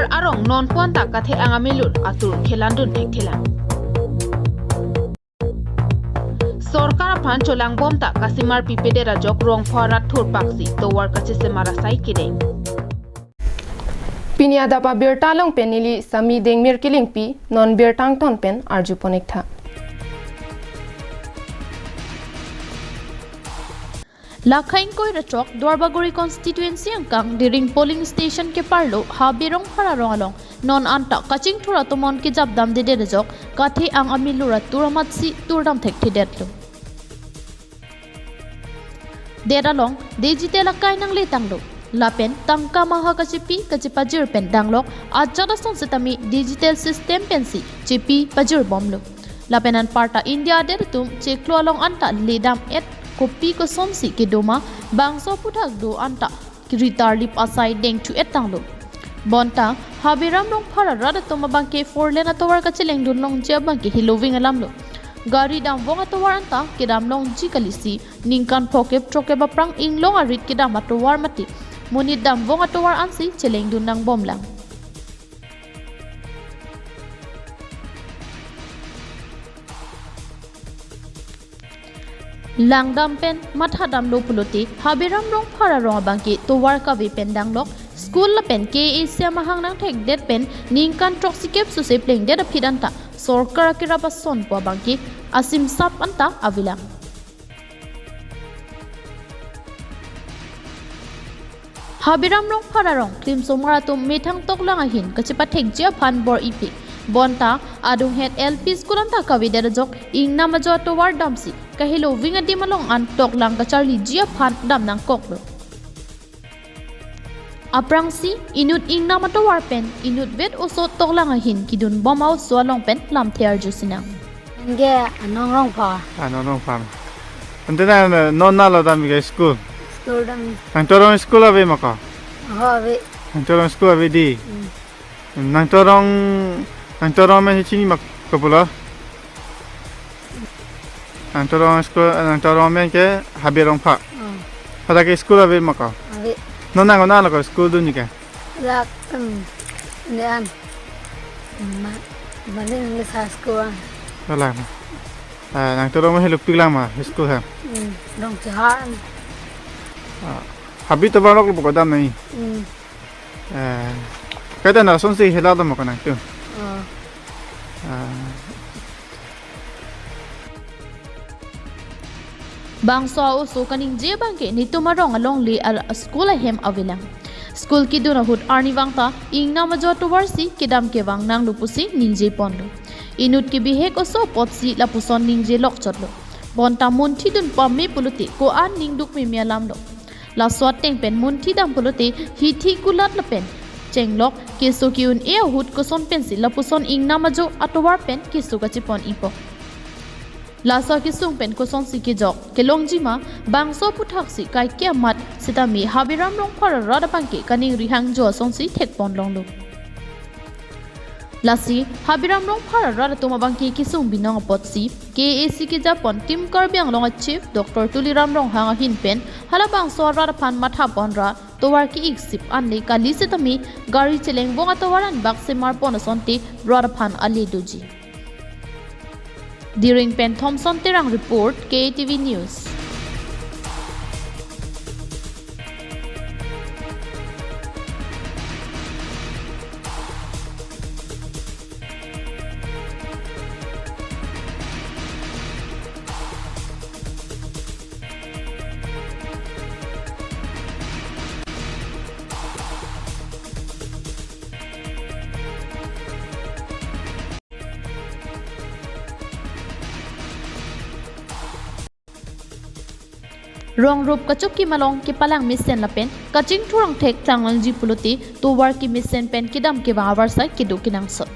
Towar arong non puan tak kathe angamilul atur kelandun tek kelang. Sorkar pan colang bom tak kasimar pipede rajok rong pharat thur paksi towar kachise marasai kideng. Pinia dapa bir talong penili sami deng mir kiling pi non bir tang ton pen arju ponik tha. Lakhain koi rachok Dwarbagori constituency angkang diring polling station ke parlo habirong pararong along non anta kaching thura tomon ke jabdam de rajok kathe ang amilura turamat si turdam thek thidetlo. Deralong digital lakai nang letanglo lapen tangka maha kachipi kachipajir pen danglok ajara song setami digital system pensi chipi pajir bomlo lapenan parta India dertum cheklo along anta ledam et kopi ko somsi ke doma bangso puthak do anta ritar lip asai deng tu etanglo bonta habiram rong phara rada toma bangke four lane atawar ka chileng dun long je bangke hiloving alamlo gari dam wong atawar anta ke dam long ji kalisi ningkan phokep troke baprang inglong arit ke dam atawar mati monit dam wong atawar ansi chileng dun nang bomlang Langdam pen mathadam lo pulote habiram rong phara rong bangke towar ka ve pen danglok school la pen ke asia mahang nang thek det pen ningkan toxicap su se pleng det phidanta sorkar ki rapason po bangke asim sap anta avilang habiram rong phara rong klim somara to methang toklang ahin kachipa thek je phan bor ipi bonta adung het LP school anta kavidar jok ingna majo towar damsi kahilo winga di malong an tok lang ka charli jia phan dam nang koklo aprangsi inut ingna matowar pen inut vet oso tok lang ahin kidun bomau swalong pen lam thear jusinang nge anong rong pa antena non na la dam ga school dam antoro school ave maka ave antoro school ave di antoro men chini mak kapula antoro men ke habirong pha pada ke school ave maka ave nona ngona la school du ni ke lak nean ma balin le sa school la antoro men heluk piglang ma school ha dong chahan habi to barok lu ko dam nai kada na son se hela da maka na tu bangso oso kaning je bangke nitumarong along le school ahem avilang school ki duna hut arni wangta ingna majo towarsi kedam ke wang nang lupusi ningje pondo inut ki bihek oso potsi lapuson ningje lokchotlo bonta munthi dun pamme puluti ko an ningduk mi mialamlo la swat teng pen munthi dam puluti hi thi kulat la pen chenglok keso kiun e hut ko son pensi lapuson ingna majo atowar pen keso ka chipon ipo lasa ki sung pen ko son si ki jok ke longji ma bangso puthak si kai ke mat sitami habiram rong phara rada pangke kaning rihang jo son si thek pon long lu lasi habiram rong phara rada toma bangke ki sung binong pot si ke ac ki japon tim Karbi Anglong chief Dr. Tuliram rong hanga hin pen hala bangso rada phan matha ponra towar ki iksip anle kali sitami gari cheleng bonga towaran bakse mar pon sonti rada phan ali duji During Pen Thompson Terang Report, KTV News. Rong rup kachuk ki malong ki palang misen lapen kaching thurang thek changlang ji puluti to war ki misen pen kidam ki bawar sai kidu kinang sot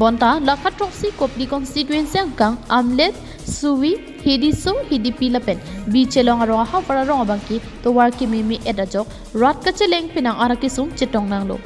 bonta lakha troksi kopli constituency angkang amlet suwi hidiso hidipi lapen bi chelong aro ha para rong bangki to war ki mimi edajok rat kacheleng pinang arakisum chitong nanglo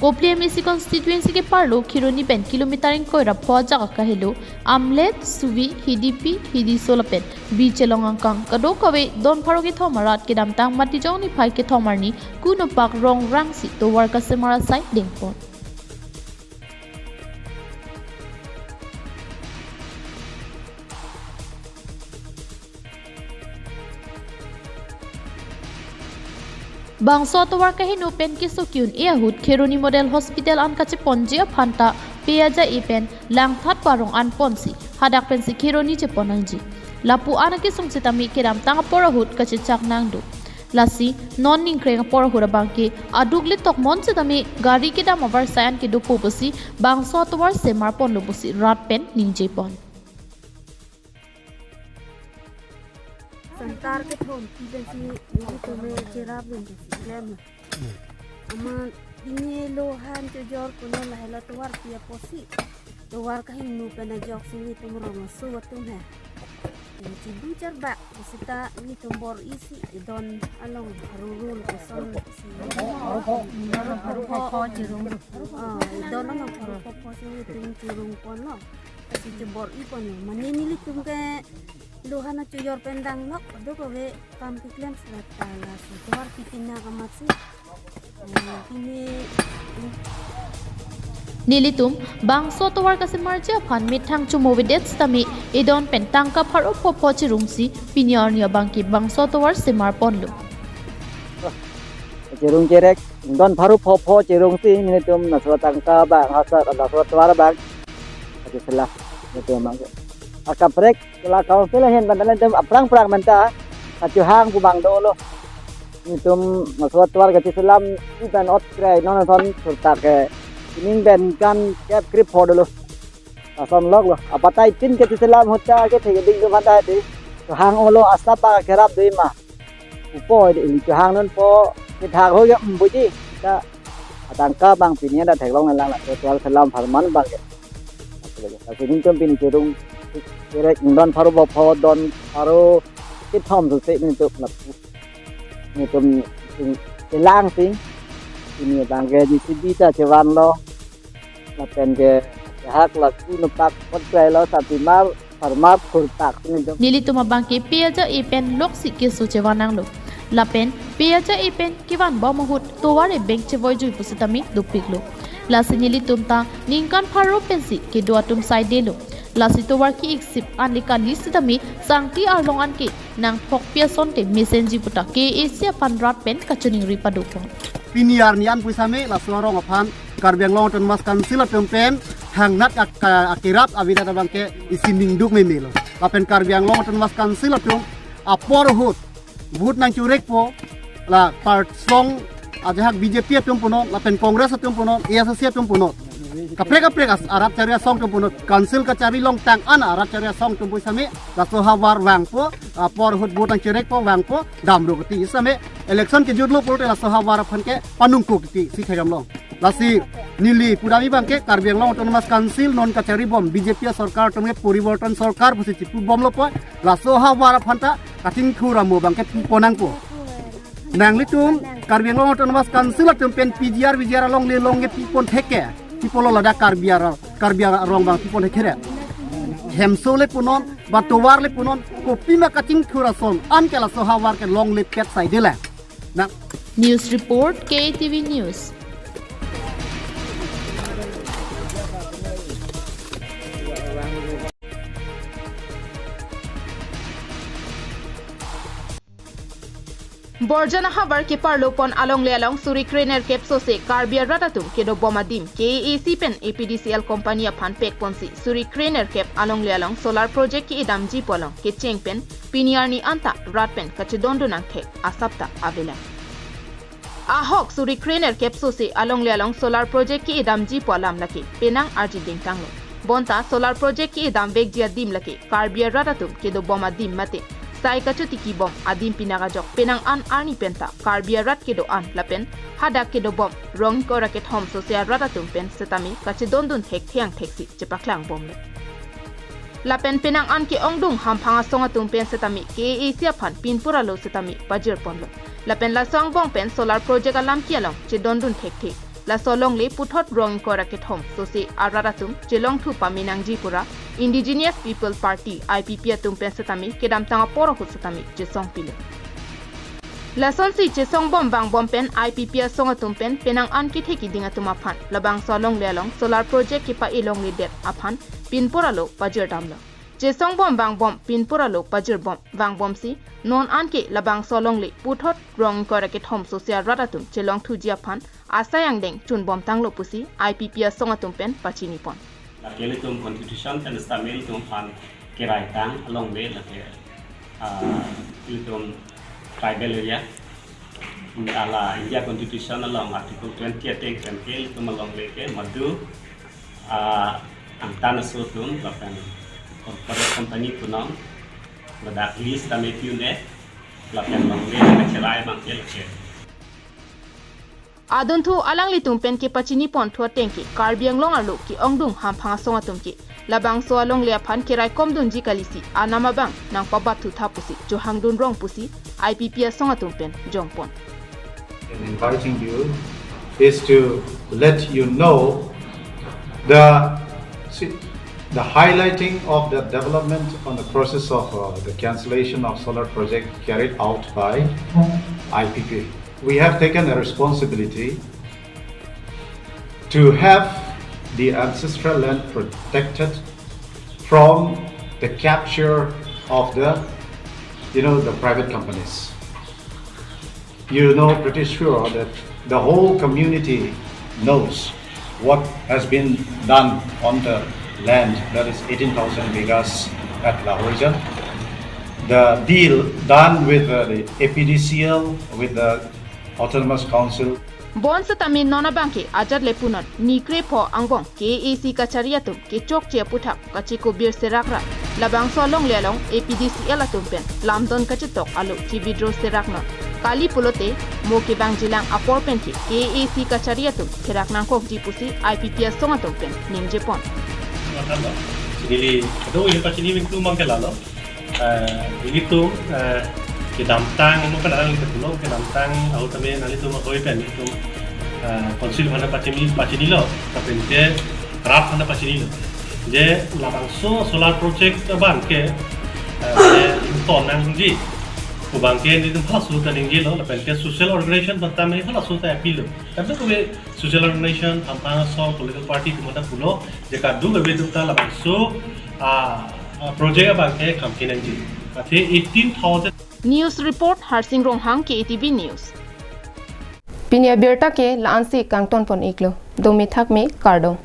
kopli misi constituency ke parlo khironi pen kilometering koira phoja ka helo amlet suwi hidipi hidiso lapen bi chelong angkang kado kawe don pharo ki thomarat ki dam tang mati jong ni phai ki thomarni kuno pak rong rang si to war ka semara sai dingpon Bangso towar kahinu pen kisukyun iahut Kheroni Model Hospital an kache ponjia phanta peaja ipen langthat parong an ponsi hadak pen si Kheroni che ponangji lapu anake sungsitami kiram tanga porahut kache chaknangdu lasi non ningkreng porahura bangke adugli tokmon sitami gari kidam over sayan ke dupu busi bangso towar semar pon lubusi rat pen ningje pon संतार के थोन की जैसी ये तो मैं चिराग बन जैसी लेम अमन इन्हें लोहान जो जोर को न लहला तो वार पिया पोसी तो वार कहीं नु पे न जोक सिंगी तुम रोमा सुवत तुम है ये चिंदू चर बाक सिता ini तुम बोर इसी idon along harurul ko son haru ko jirung idon along haru ko singi tum jirung ko no si jebor ipon mani nili tum ke Luhana cuyor pendang nok, do kowe kam piklem selata si tuar pitina kamasi. Ini Nilitum bangso towar kasi marja phan mithang chumovidet stami idon pentang ka pharo popo chirungsi piniarnia bangki bangso towar simar ponlu. Chirung cerek don pharo popo chirungsi nilitum naswatang ka bang hasat naswatwar bang. Ati selah nitum bang. Akaprek la kau pela hen bandalan tem aprang-prang menta atu hang ku bang dolo nitum maswat war gati selam iban ot krai non son surta ke ning ben kan kep grip ho dolo ason log lo apatai tin ke selam hocha ke thege ding do banda ti to hang olo astapa kerap dei ma upo de to hang non po ke thak ho ge buji ta atang ka bang pinia da thek long lang la to selam pharman bang ke tapi ning tem pin chirung Direct don paru bapo don paru kitom tu sih ni tu lang sing ini bangga di sini ta cewan lo lapen ke hak laku nupak potray lo tapi mar farmar kurtak ni tu Nilituma bangki peaja ipen loksi kisu cewanang lo lapen peaja ipen kiwan bomahut toware bank chevoy jui pusitami dupiklo lasi nilitum ta ningkan pharo pensi ke duatum side lo Lasi towar ki iksip anlika listami sangti arlong anki nang pokpia sonte mesenji puta ke asia panrat pen kachuning ripadupon piniar nian puisame la sorong aphan Karbi Anglong ton mas kansila pempen hangnat akirat avida tabangke isining duk memelo lapen Karbi Anglong ton mas kansila pem apor hut but nang curek po la part song ajak BJP pem puno lapen kongres pem puno ASC pem puno kaprek arab caria song tumpuno kansil ka cari long tang ana arab caria song tumpu same la so hawar wang po por hut butang cerek po wang po damro ti same election ke judlo pote la so hawar phanke panungku ti si thegam long la si nili pudami bangke Karbi Anglong autonomous council non ka cari bom BJP sarkar tumge poriborton sarkar busi chipu bom lo po la so hawar phanta kating khura mo bangke ponang po nang litum Karbi Anglong autonomous council tumpen PGR long le long ge pipon theke People lada Karbi Anglong bang people kere hemsole punon batowar le punon kopi ma kating khurason an kala sohawar ke long lip ket side la na News report KTV News Borjana habar ke parlopon along le along suri krener kepso se Karbi ratatum ke do bomadim KAC pen APDCL company phan pek ponsi suri krener kep along le along solar project ki idam ji polong ke cheng pen piniarni anta rat pen kache dondo nang the asapta avela ahok suri krener kepso se along le along solar project ki idam ji polam lake penang arji ding tanglo bonta solar project ki idam vek dia dim lake Karbi ratatum ke do bomadim mate Sai kacuti ki bom adim pinaga jok penang an ani penta Karbi rat ke do an lapen hada ke do bom rong ko raket hom so sia ratatum pen setami kache dondun thek thiang theksi chepaklang bom le lapen penang an ke ongdung ham phanga songa tum pen setami ke asia phan pinpura lo setami pajir ponlo lapen la song bom pen solar project alam ki along che dondun thek thek la solong le puthot rong ko raket hom so se araratum chelong thu paminang jipura Indigenous People Party IPP atum pen setami kedam tanga poro khut setami che song pile la son si che song bom bang bom pen IPP song atum pen penang an ki theki dinga tuma phan labang solong le along solar project ki pa ilong le det aphan pinpura lo pajir damlo jesong bom bang bom pin pura lo pajir bom wang bom si non an ke labang solong le puthot rong ko raket hom social ratatum chelong thu jia phan asayang deng chun bom tang lo pusi IPPS songatum pen pachini pon la kele tum constitution and stamil tum pan kirai tang along le la ke tum tribal area ala India constitution along article 20 ateng temple tum along le ke madu ang tanaso tum la pen corporate company punong badak list kami tune la pen long le ka chelai bang ke le adun thu alang li tum pen ke pachini pon tho tengki Karbi Anglong alu ki ongdung ham phanga songa tum ki labang so along le phan kirai komdun ji kalisi anama bang nang pabat thu tha pusi jo hangdun rong pusi IPPS songa tum pen jongpon. And inviting you is to let you know the highlighting of the development on the process of the cancellation of solar project carried out by IPP. We have taken a responsibility to have the ancestral land protected from the capture of the private companies. You know pretty sure that the whole community knows what has been done on the land, that is 18,000 megas at La Horizon. The deal done with the APDCL, with the Autonomous Council. Bon sa tamin nona bangke ajar lepunan nikre po angbong KAC kachariatum ke chok che puthak kachiko bir serakra labang solong lelong APDCL atumpen lamdon kachitok alu chibidro serakna kali pulote moke bang jilang aporpen ke KAC kachariatum keraknang kok jipusi IPPS songatumpen ningjepon Jadi do ini pasti ni minggu mang kelalo ini tu kita tang mungkin ada yang terpulau kita tang aku tapi nanti tu mau pen itu konsil mana pasti ni lo tapi dia rap mana pasti ni lo je labang solar project bang ke ton nang ji ku bang ke ni tu halas sudah ning lo tapi dia social organization tentang ni halas sudah appeal tapi tu social organization tentang political party tu mana pulau jika dua berbeza tu labang project bang ke campaign ji tapi 18,000 News report Harsing Ronghang KTV News. Pinya Berta ke Lansi Kangton pon iklo. Domi thak me Kardo.